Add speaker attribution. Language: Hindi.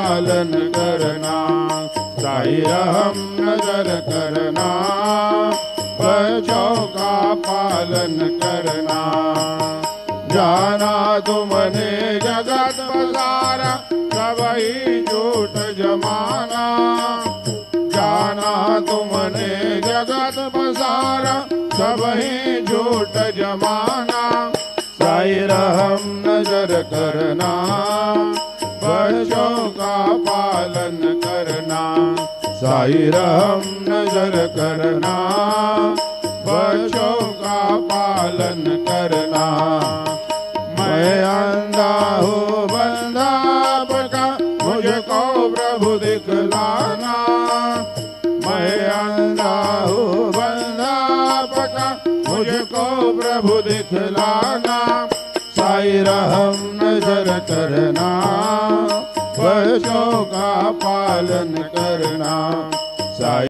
Speaker 1: पालन करना, साई रहम नजर करना, बच्चों का पालन करना। जाना तुमने जगत पसारा, सबही झूठ जमाना। जाना तुमने जगत पसारा, सबही झूठ जमाना। साई रहम नजर करना, बच्चों का पालन करना, साई रहम नजर करना, बच्चों का पालन करना। मैं अंधा हूँ बंधा बका, मुझको प्रभु दिखलाना। मैं अंधा हूँ बंधा बका, मुझको प्रभु दिखलाना। साई रहम नजर करना, बच्चों का पालन करना, साई